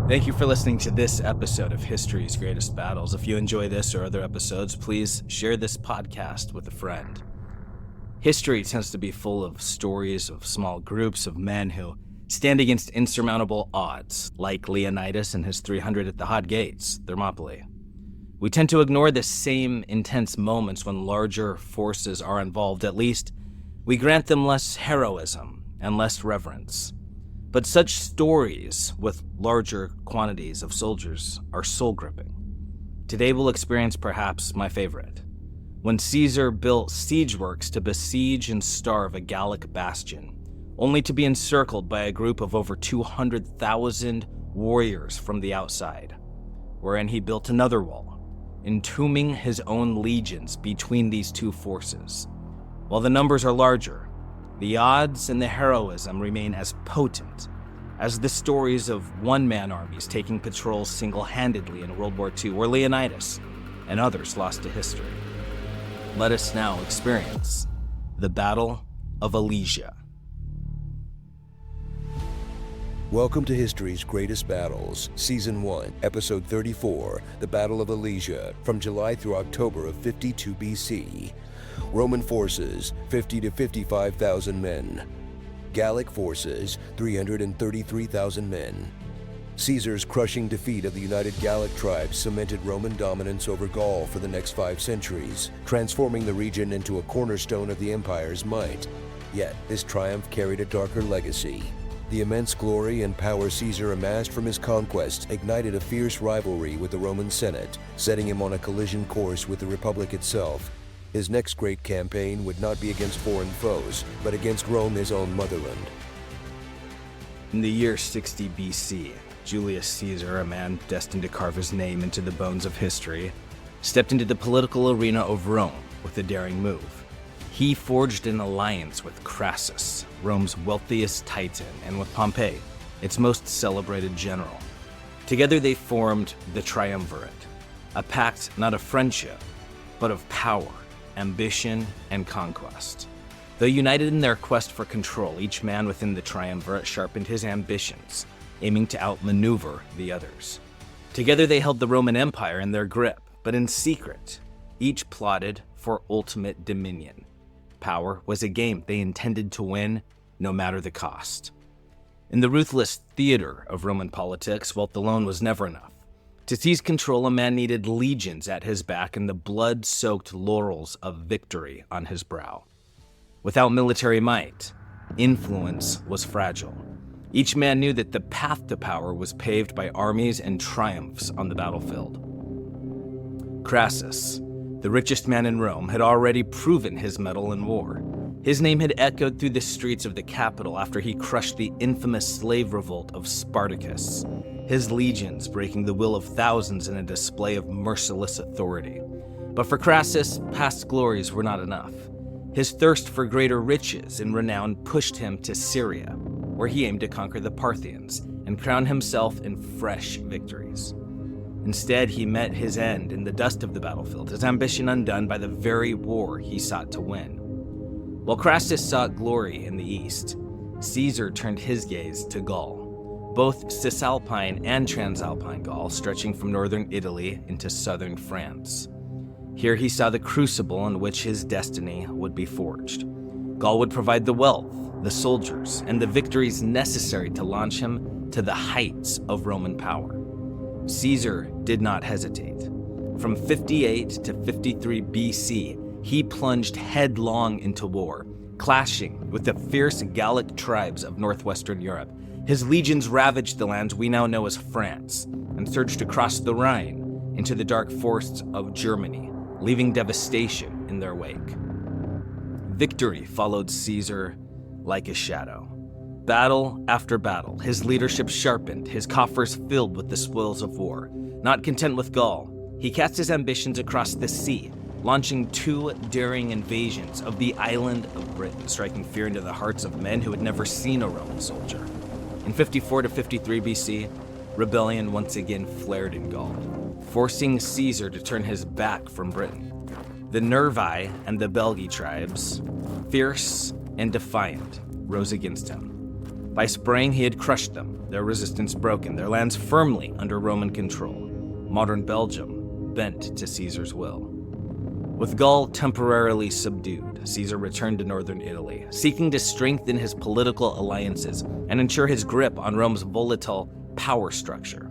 Thank you for listening to this episode of History's Greatest Battles. If you enjoy this or other episodes, please share this podcast with a friend. History tends to be full of stories of small groups of men who stand against insurmountable odds, like Leonidas and his 300 at the Hot Gates, Thermopylae. We tend to ignore the same intense moments when larger forces are involved. At least, we grant them less heroism and less reverence. But such stories with larger quantities of soldiers are soul-gripping. Today we'll experience perhaps my favorite. When Caesar built siege works to besiege and starve a Gallic bastion, only to be encircled by a group of over 200,000 warriors from the outside, wherein he built another wall, entombing his own legions between these two forces. While the numbers are larger, the odds and the heroism remain as potent as the stories of one-man armies taking patrols single-handedly in World War II, or Leonidas and others lost to history. Let us now experience the Battle of Alesia. Welcome to History's Greatest Battles, Season 1, Episode 34, The Battle of Alesia, from July through October of 52 BC. Roman forces, 50 to 55,000 men. Gallic forces, 333,000 men. Caesar's crushing defeat of the united Gallic tribes cemented Roman dominance over Gaul for the next 5 centuries, transforming the region into a cornerstone of the empire's might. Yet, this triumph carried a darker legacy. The immense glory and power Caesar amassed from his conquests ignited a fierce rivalry with the Roman Senate, setting him on a collision course with the Republic itself. His next great campaign would not be against foreign foes, but against Rome, his own motherland. In the year 60 BC, Julius Caesar, a man destined to carve his name into the bones of history, stepped into the political arena of Rome with a daring move. He forged an alliance with Crassus, Rome's wealthiest titan, and with Pompey, its most celebrated general. Together they formed the Triumvirate, a pact not of friendship, but of power, ambition, and conquest. Though united in their quest for control, each man within the Triumvirate sharpened his ambitions, aiming to outmaneuver the others. Together they held the Roman Empire in their grip, but in secret, each plotted for ultimate dominion. Power was a game they intended to win, no matter the cost. In the ruthless theater of Roman politics, wealth alone was never enough. To seize control, a man needed legions at his back and the blood-soaked laurels of victory on his brow. Without military might, influence was fragile. Each man knew that the path to power was paved by armies and triumphs on the battlefield. Crassus, the richest man in Rome, had already proven his mettle in war. His name had echoed through the streets of the capital after he crushed the infamous slave revolt of Spartacus, his legions breaking the will of thousands in a display of merciless authority. But for Crassus, past glories were not enough. His thirst for greater riches and renown pushed him to Syria, where he aimed to conquer the Parthians and crown himself in fresh victories. Instead, he met his end in the dust of the battlefield, his ambition undone by the very war he sought to win. While Crassus sought glory in the east, Caesar turned his gaze to Gaul, both Cisalpine and Transalpine Gaul, stretching from northern Italy into southern France. Here he saw the crucible in which his destiny would be forged. Gaul would provide the wealth, the soldiers, and the victories necessary to launch him to the heights of Roman power. Caesar did not hesitate. From 58 to 53 BC, he plunged headlong into war, clashing with the fierce Gallic tribes of northwestern Europe. His legions ravaged the lands we now know as France and surged across the Rhine into the dark forests of Germany, leaving devastation in their wake. Victory followed Caesar like a shadow. Battle after battle, his leadership sharpened, his coffers filled with the spoils of war. Not content with Gaul, he cast his ambitions across the sea, launching 2 daring invasions of the island of Britain, striking fear into the hearts of men who had never seen a Roman soldier. In 54 to 53 BC, rebellion once again flared in Gaul, forcing Caesar to turn his back from Britain. The Nervi and the Belgae tribes, fierce and defiant, rose against him. By spring, he had crushed them, their resistance broken, their lands firmly under Roman control. Modern Belgium bent to Caesar's will. With Gaul temporarily subdued, Caesar returned to northern Italy, seeking to strengthen his political alliances and ensure his grip on Rome's volatile power structure.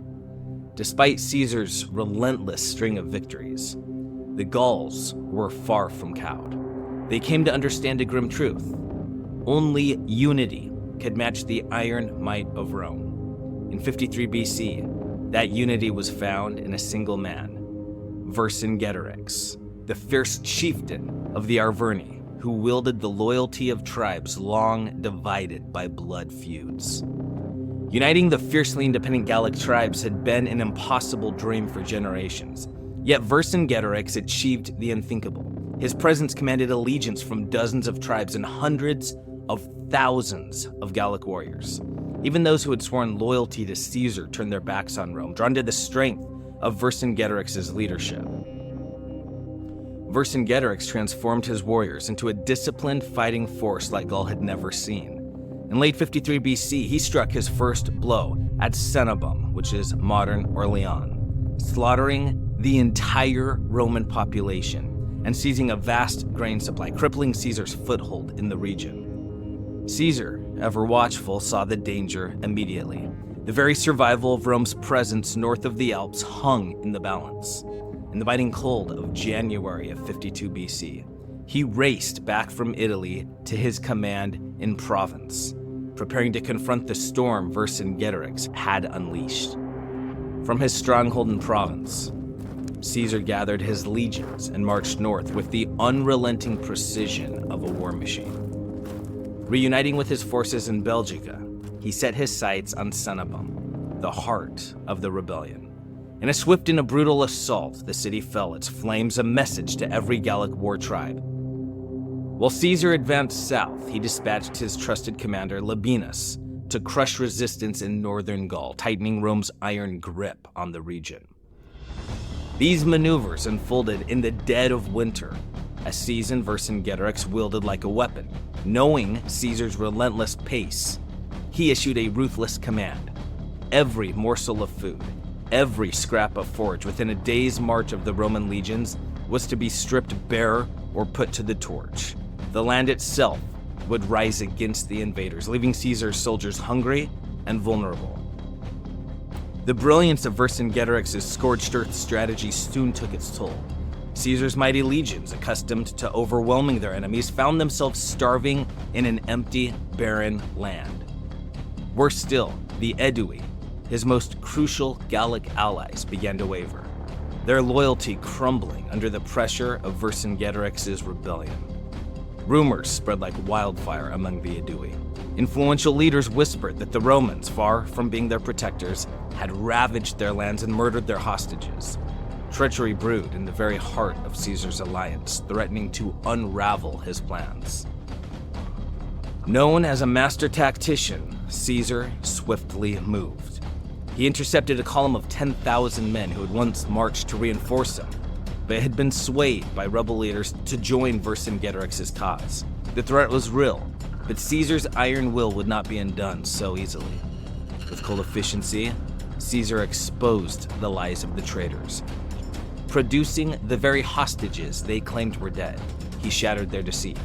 Despite Caesar's relentless string of victories, the Gauls were far from cowed. They came to understand a grim truth. Only unity could match the iron might of Rome. In 53 BC, that unity was found in a single man, Vercingetorix, the fierce chieftain of the Arverni, who wielded the loyalty of tribes long divided by blood feuds. Uniting the fiercely independent Gallic tribes had been an impossible dream for generations, yet Vercingetorix achieved the unthinkable. His presence commanded allegiance from dozens of tribes and hundreds of thousands of Gallic warriors. Even those who had sworn loyalty to Caesar turned their backs on Rome, drawn to the strength of Vercingetorix's leadership. Vercingetorix transformed his warriors into a disciplined fighting force like Gaul had never seen. In late 53 BC, he struck his first blow at Cenabum, which is modern Orleans, slaughtering the entire Roman population and seizing a vast grain supply, crippling Caesar's foothold in the region. Caesar, ever watchful, saw the danger immediately. The very survival of Rome's presence north of the Alps hung in the balance. In the biting cold of January of 52 BC, he raced back from Italy to his command in Provence, preparing to confront the storm Vercingetorix had unleashed. From his stronghold in Provence, Caesar gathered his legions and marched north with the unrelenting precision of a war machine. Reuniting with his forces in Belgica, he set his sights on Cenabum, the heart of the rebellion. In a swift and a brutal assault, the city fell, its flames a message to every Gallic war tribe. While Caesar advanced south, he dispatched his trusted commander Labienus to crush resistance in northern Gaul, tightening Rome's iron grip on the region. These maneuvers unfolded in the dead of winter, a season Vercingetorix wielded like a weapon. Knowing Caesar's relentless pace, he issued a ruthless command. Every morsel of food, every scrap of forage within a day's march of the Roman legions was to be stripped bare or put to the torch. The land itself would rise against the invaders, leaving Caesar's soldiers hungry and vulnerable. The brilliance of Vercingetorix's scorched earth strategy soon took its toll. Caesar's mighty legions, accustomed to overwhelming their enemies, found themselves starving in an empty, barren land. Worse still, the Aedui, his most crucial Gallic allies, began to waver, their loyalty crumbling under the pressure of Vercingetorix's rebellion. Rumors spread like wildfire among the Aedui. Influential leaders whispered that the Romans, far from being their protectors, had ravaged their lands and murdered their hostages. Treachery brewed in the very heart of Caesar's alliance, threatening to unravel his plans. Known as a master tactician, Caesar swiftly moved. He intercepted a column of 10,000 men who had once marched to reinforce him, but had been swayed by rebel leaders to join Vercingetorix's cause. The threat was real, but Caesar's iron will would not be undone so easily. With cold efficiency, Caesar exposed the lies of the traitors. Producing the very hostages they claimed were dead, he shattered their deceit.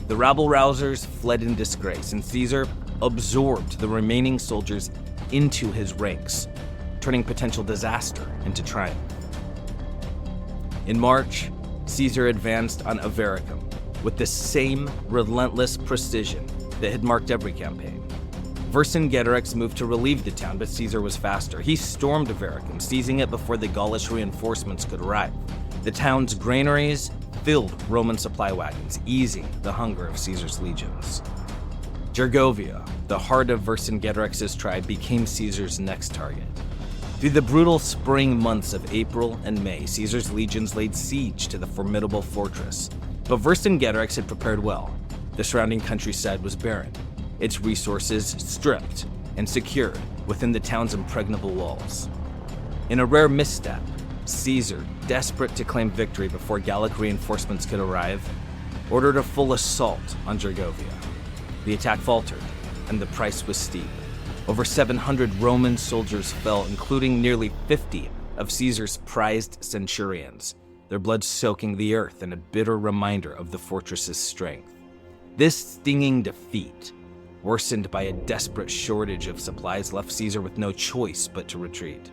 The rabble-rousers fled in disgrace, and Caesar absorbed the remaining soldiers into his ranks, turning potential disaster into triumph. In March, Caesar advanced on Avaricum with the same relentless precision that had marked every campaign. Vercingetorix moved to relieve the town, but Caesar was faster. He stormed Avaricum, seizing it before the Gaulish reinforcements could arrive. The town's granaries filled Roman supply wagons, easing the hunger of Caesar's legions. Gergovia, the heart of Vercingetorix's tribe, became Caesar's next target. Through the brutal spring months of April and May, Caesar's legions laid siege to the formidable fortress. But Vercingetorix had prepared well. The surrounding countryside was barren, its resources stripped and secured within the town's impregnable walls. In a rare misstep, Caesar, desperate to claim victory before Gallic reinforcements could arrive, ordered a full assault on Gergovia. The attack faltered, and the price was steep. Over 700 Roman soldiers fell, including nearly 50 of Caesar's prized centurions, their blood soaking the earth and a bitter reminder of the fortress's strength. This stinging defeat, worsened by a desperate shortage of supplies, left Caesar with no choice but to retreat.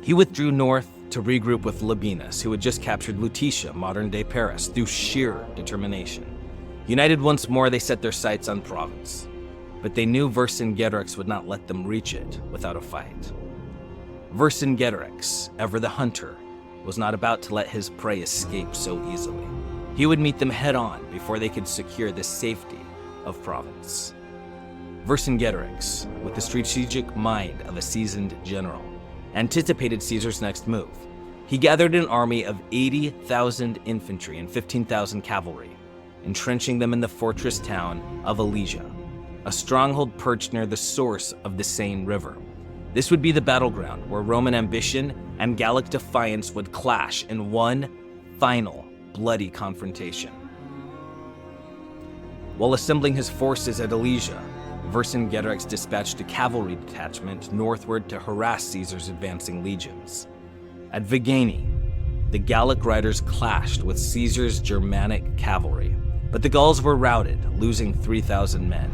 He withdrew north to regroup with Labienus, who had just captured Lutetia, modern-day Paris, through sheer determination. United once more, they set their sights on Provence, but they knew Vercingetorix would not let them reach it without a fight. Vercingetorix, ever the hunter, was not about to let his prey escape so easily. He would meet them head-on before they could secure the safety of Provence. Vercingetorix, with the strategic mind of a seasoned general, anticipated Caesar's next move. He gathered an army of 80,000 infantry and 15,000 cavalry, entrenching them in the fortress town of Alesia, a stronghold perched near the source of the Seine River. This would be the battleground where Roman ambition and Gallic defiance would clash in one final bloody confrontation. While assembling his forces at Alesia, Vercingetorix dispatched a cavalry detachment northward to harass Caesar's advancing legions. At Vigani, the Gallic riders clashed with Caesar's Germanic cavalry, but the Gauls were routed, losing 3,000 men.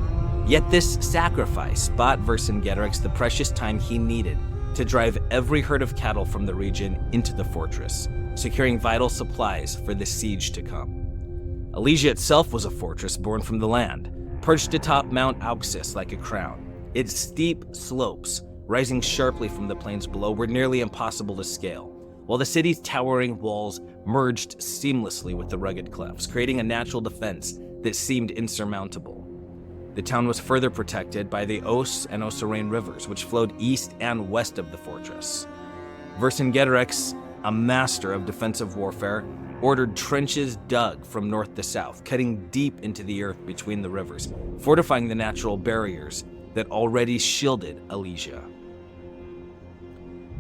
Yet this sacrifice bought Vercingetorix the precious time he needed to drive every herd of cattle from the region into the fortress, securing vital supplies for the siege to come. Alesia itself was a fortress born from the land, perched atop Mount Auxis like a crown. Its steep slopes, rising sharply from the plains below, were nearly impossible to scale, while the city's towering walls merged seamlessly with the rugged cliffs, creating a natural defense that seemed insurmountable. The town was further protected by the Ouse and Osirene rivers, which flowed east and west of the fortress. Vercingetorix, a master of defensive warfare, ordered trenches dug from north to south, cutting deep into the earth between the rivers, fortifying the natural barriers that already shielded Alesia.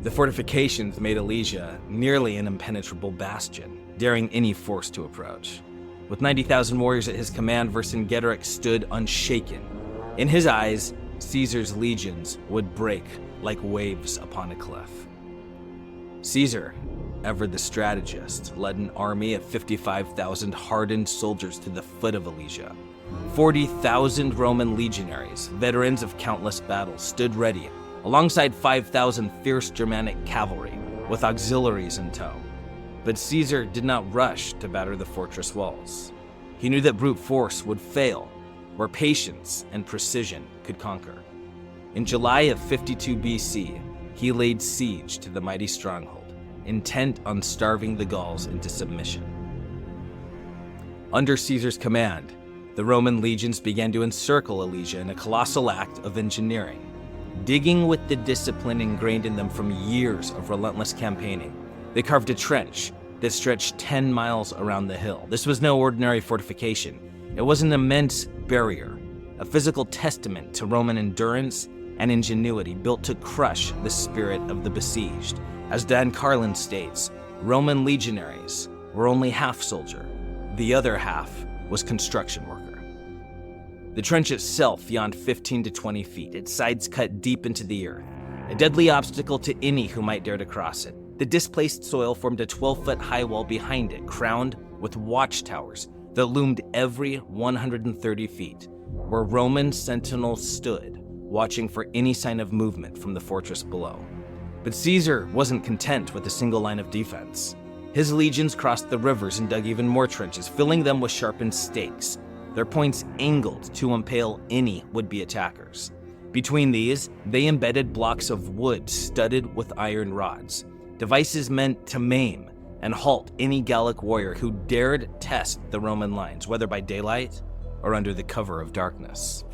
The fortifications made Alesia nearly an impenetrable bastion, daring any force to approach. With 90,000 warriors at his command, Vercingetorix stood unshaken. In his eyes, Caesar's legions would break like waves upon a cliff. Caesar, ever the strategist, led an army of 55,000 hardened soldiers to the foot of Alesia. 40,000 Roman legionaries, veterans of countless battles, stood ready, alongside 5,000 fierce Germanic cavalry, with auxiliaries in tow. But Caesar did not rush to batter the fortress walls. He knew that brute force would fail, where patience and precision could conquer. In July of 52 BC, he laid siege to the mighty stronghold, intent on starving the Gauls into submission. Under Caesar's command, the Roman legions began to encircle Alesia in a colossal act of engineering. Digging with the discipline ingrained in them from years of relentless campaigning, they carved a trench that stretched 10 miles around the hill. This was no ordinary fortification. It was an immense barrier, a physical testament to Roman endurance and ingenuity built to crush the spirit of the besieged. As Dan Carlin states, Roman legionaries were only half soldier. The other half was construction worker. The trench itself yawned 15 to 20 feet, its sides cut deep into the earth, a deadly obstacle to any who might dare to cross it. The displaced soil formed a 12-foot high wall behind it, crowned with watchtowers that loomed every 130 feet, where Roman sentinels stood, watching for any sign of movement from the fortress below. But Caesar wasn't content with a single line of defense. His legions crossed the rivers and dug even more trenches, filling them with sharpened stakes, their points angled to impale any would-be attackers. Between these, they embedded blocks of wood studded with iron rods, devices meant to maim and halt any Gallic warrior who dared test the Roman lines, whether by daylight or under the cover of darkness.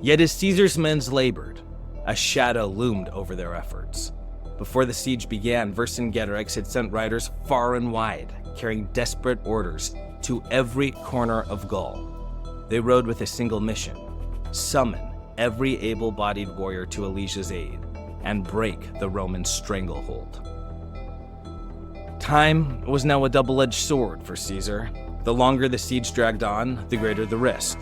Yet as Caesar's men labored, a shadow loomed over their efforts. Before the siege began, Vercingetorix had sent riders far and wide, carrying desperate orders to every corner of Gaul. They rode with a single mission: summon every able-bodied warrior to Alesia's aid and break the Roman stranglehold. Time was now a double-edged sword for Caesar. The longer the siege dragged on, the greater the risk.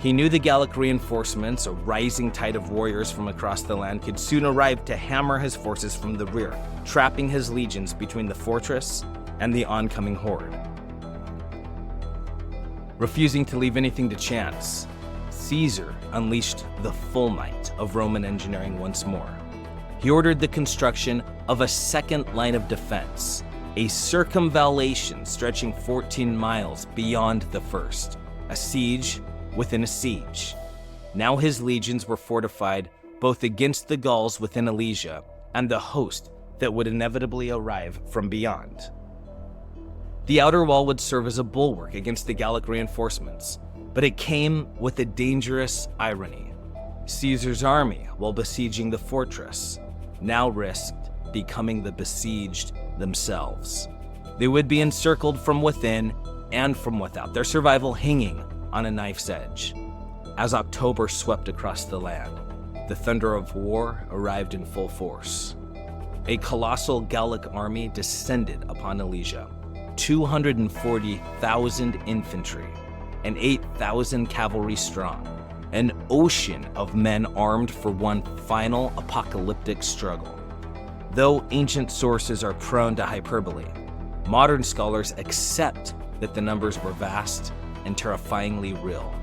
He knew the Gallic reinforcements, a rising tide of warriors from across the land, could soon arrive to hammer his forces from the rear, trapping his legions between the fortress and the oncoming horde. Refusing to leave anything to chance, Caesar unleashed the full might of Roman engineering once more. He ordered the construction of a second line of defense, a circumvallation stretching 14 miles beyond the first, a siege within a siege. Now his legions were fortified both against the Gauls within Alesia and the host that would inevitably arrive from beyond. The outer wall would serve as a bulwark against the Gallic reinforcements, but it came with a dangerous irony. Caesar's army, while besieging the fortress, now risked becoming the besieged themselves. They would be encircled from within and from without, their survival hanging on a knife's edge. As October swept across the land, the thunder of war arrived in full force. A colossal Gallic army descended upon Alesia, 240,000 infantry and 8,000 cavalry strong, an ocean of men armed for one final apocalyptic struggle. Though ancient sources are prone to hyperbole, modern scholars accept that the numbers were vast and terrifyingly real.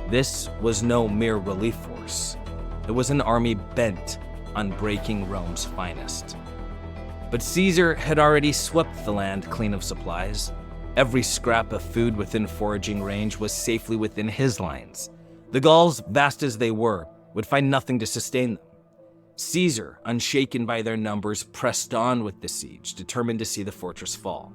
This was no mere relief force. It was an army bent on breaking Rome's finest. But Caesar had already swept the land clean of supplies. Every scrap of food within foraging range was safely within his lines. The Gauls, vast as they were, would find nothing to sustain them. Caesar, unshaken by their numbers, pressed on with the siege, determined to see the fortress fall.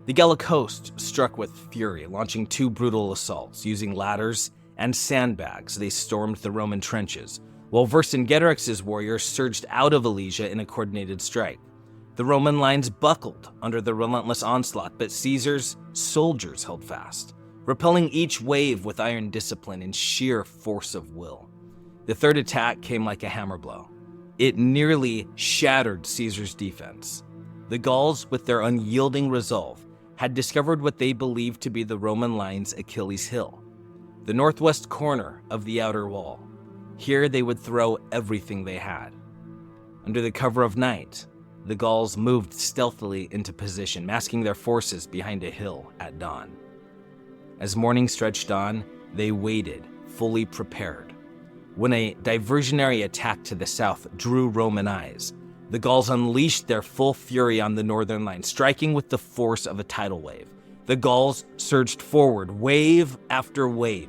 The Gallic host struck with fury, launching 2 brutal assaults. Using ladders and sandbags, they stormed the Roman trenches, while Vercingetorix's warriors surged out of Alesia in a coordinated strike. The Roman lines buckled under the relentless onslaught, but Caesar's soldiers held fast, repelling each wave with iron discipline and sheer force of will. The third attack came like a hammer blow. It nearly shattered Caesar's defense. The Gauls, with their unyielding resolve, had discovered what they believed to be the Roman line's Achilles heel, the northwest corner of the outer wall. Here they would throw everything they had. Under the cover of night, the Gauls moved stealthily into position, masking their forces behind a hill at dawn. As morning stretched on, they waited, fully prepared. When a diversionary attack to the south drew Roman eyes, the Gauls unleashed their full fury on the northern line, striking with the force of a tidal wave. The Gauls surged forward, wave after wave,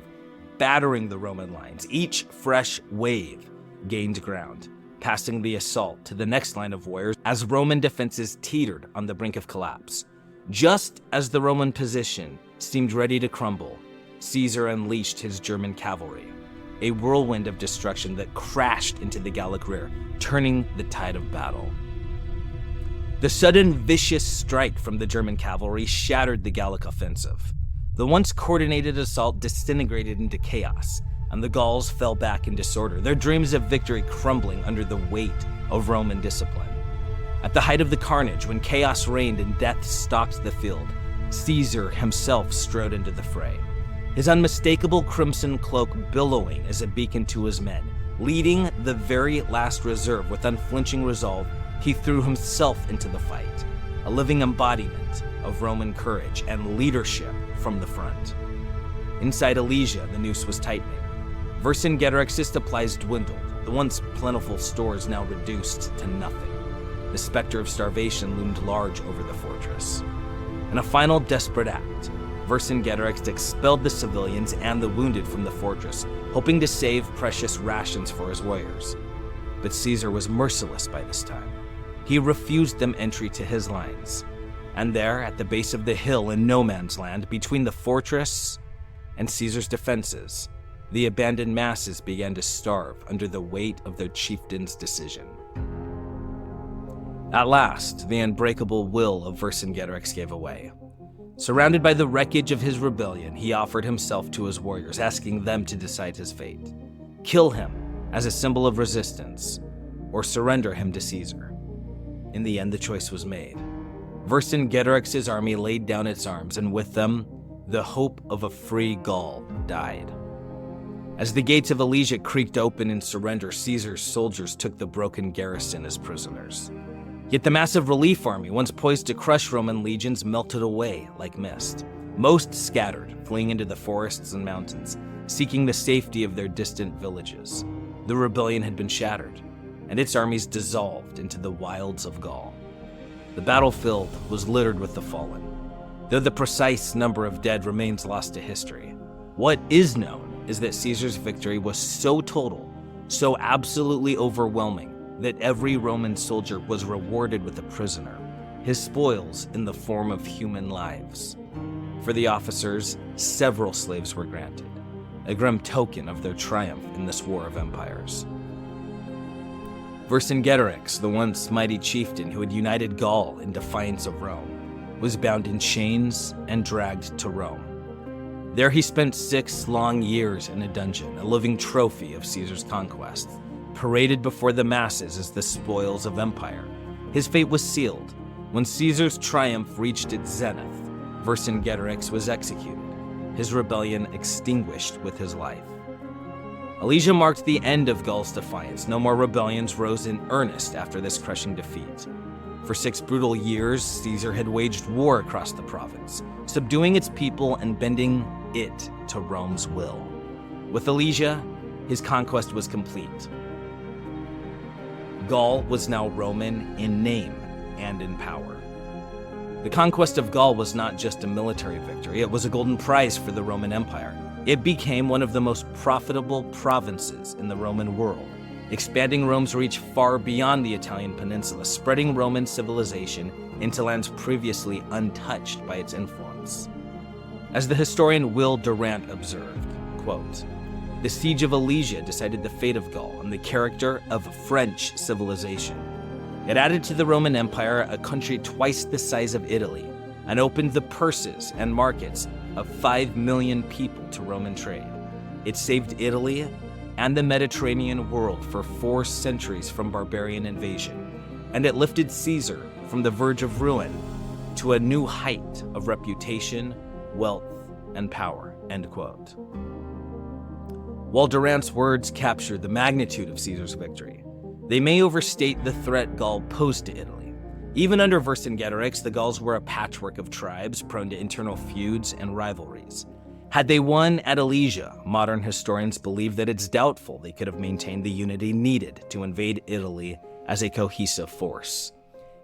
battering the Roman lines. Each fresh wave gained ground, passing the assault to the next line of warriors as Roman defenses teetered on the brink of collapse. Just as the Roman position seemed ready to crumble, Caesar unleashed his German cavalry, a whirlwind of destruction that crashed into the Gallic rear, turning the tide of battle. The sudden vicious strike from the German cavalry shattered the Gallic offensive. The once coordinated assault disintegrated into chaos, and the Gauls fell back in disorder, their dreams of victory crumbling under the weight of Roman discipline. At the height of the carnage, when chaos reigned and death stalked the field, Caesar himself strode into the fray, his unmistakable crimson cloak billowing as a beacon to his men. Leading the very last reserve with unflinching resolve, he threw himself into the fight, a living embodiment of Roman courage and leadership from the front. Inside Alesia, the noose was tightening. Vercingetorix's supplies dwindled, the once plentiful stores now reduced to nothing. The specter of starvation loomed large over the fortress. In a final desperate act, Vercingetorix expelled the civilians and the wounded from the fortress, hoping to save precious rations for his warriors. But Caesar was merciless by this time. He refused them entry to his lines. And there, at the base of the hill in no man's land, between the fortress and Caesar's defenses, the abandoned masses began to starve under the weight of their chieftain's decision. At last, the unbreakable will of Vercingetorix gave away. Surrounded by the wreckage of his rebellion, he offered himself to his warriors, asking them to decide his fate. Kill him as a symbol of resistance, or surrender him to Caesar. In the end, the choice was made. Vercingetorix's army laid down its arms, and with them, the hope of a free Gaul died. As the gates of Alesia creaked open in surrender, Caesar's soldiers took the broken garrison as prisoners. Yet the massive relief army, once poised to crush Roman legions, melted away like mist. Most scattered, fleeing into the forests and mountains, seeking the safety of their distant villages. The rebellion had been shattered, and its armies dissolved into the wilds of Gaul. The battlefield was littered with the fallen, though the precise number of dead remains lost to history. What is known is that Caesar's victory was so total, so absolutely overwhelming, that every Roman soldier was rewarded with a prisoner, his spoils in the form of human lives. For the officers, several slaves were granted, a grim token of their triumph in this war of empires. Vercingetorix, the once mighty chieftain who had united Gaul in defiance of Rome, was bound in chains and dragged to Rome. There he spent 6 long years in a dungeon, a living trophy of Caesar's conquests, paraded before the masses as the spoils of empire. His fate was sealed. When Caesar's triumph reached its zenith, Vercingetorix was executed, his rebellion extinguished with his life. Alesia marked the end of Gaul's defiance. No more rebellions rose in earnest after this crushing defeat. For 6 brutal years, Caesar had waged war across the province, subduing its people and bending it to Rome's will. With Alesia, his conquest was complete. Gaul was now Roman in name and in power. The conquest of Gaul was not just a military victory, it was a golden prize for the Roman Empire. It became one of the most profitable provinces in the Roman world, expanding Rome's reach far beyond the Italian peninsula, spreading Roman civilization into lands previously untouched by its influence. As the historian Will Durant observed, quote, "The siege of Alesia decided the fate of Gaul and the character of French civilization. It added to the Roman Empire a country twice the size of Italy and opened the purses and markets of 5 million people to Roman trade. It saved Italy and the Mediterranean world for 4 centuries from barbarian invasion, and it lifted Caesar from the verge of ruin to a new height of reputation, wealth, and power," end quote. While Durant's words capture the magnitude of Caesar's victory, they may overstate the threat Gaul posed to Italy. Even under Vercingetorix, the Gauls were a patchwork of tribes prone to internal feuds and rivalries. Had they won at Alesia, modern historians believe that it's doubtful they could have maintained the unity needed to invade Italy as a cohesive force.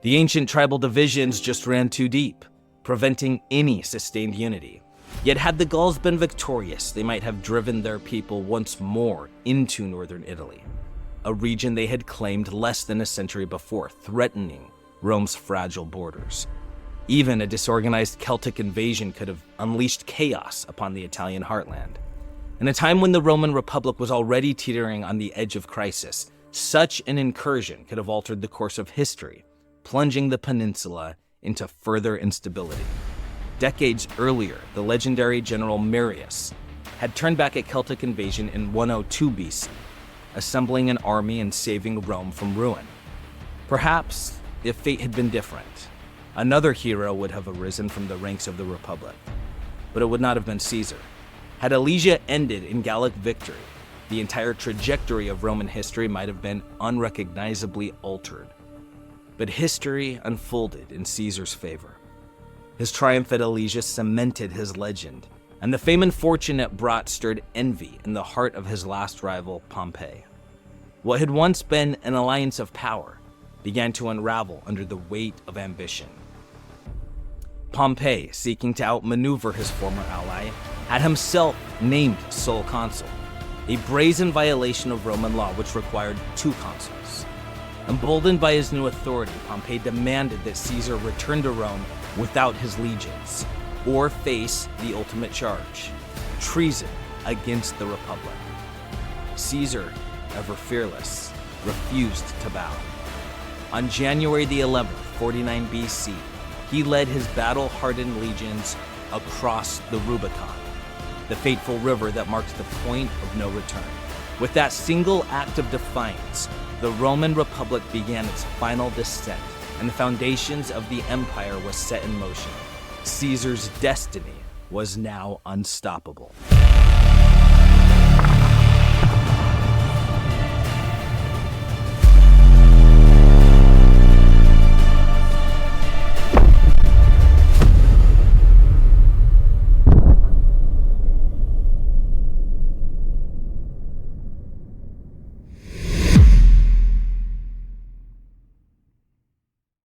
The ancient tribal divisions just ran too deep, preventing any sustained unity. Yet had the Gauls been victorious, they might have driven their people once more into northern Italy, a region they had claimed less than a century before, threatening Rome's fragile borders. Even a disorganized Celtic invasion could have unleashed chaos upon the Italian heartland. In a time when the Roman Republic was already teetering on the edge of crisis, such an incursion could have altered the course of history, plunging the peninsula into further instability. Decades earlier, the legendary general Marius had turned back a Celtic invasion in 102 BC, assembling an army and saving Rome from ruin. Perhaps, if fate had been different, another hero would have arisen from the ranks of the Republic, but it would not have been Caesar. Had Alesia ended in Gallic victory, the entire trajectory of Roman history might have been unrecognizably altered. But history unfolded in Caesar's favor. His triumph at Alesia cemented his legend, and the fame and fortune it brought stirred envy in the heart of his last rival, Pompey. What had once been an alliance of power began to unravel under the weight of ambition. Pompey, seeking to outmaneuver his former ally, had himself named sole consul, a brazen violation of Roman law which required 2 consuls. Emboldened by his new authority, Pompey demanded that Caesar return to Rome without his legions, or face the ultimate charge, treason against the Republic. Caesar, ever fearless, refused to bow. On January the 11th, 49 BC, he led his battle-hardened legions across the Rubicon, the fateful river that marked the point of no return. With that single act of defiance, the Roman Republic began its final descent, and the foundations of the empire was set in motion. Caesar's destiny was now unstoppable.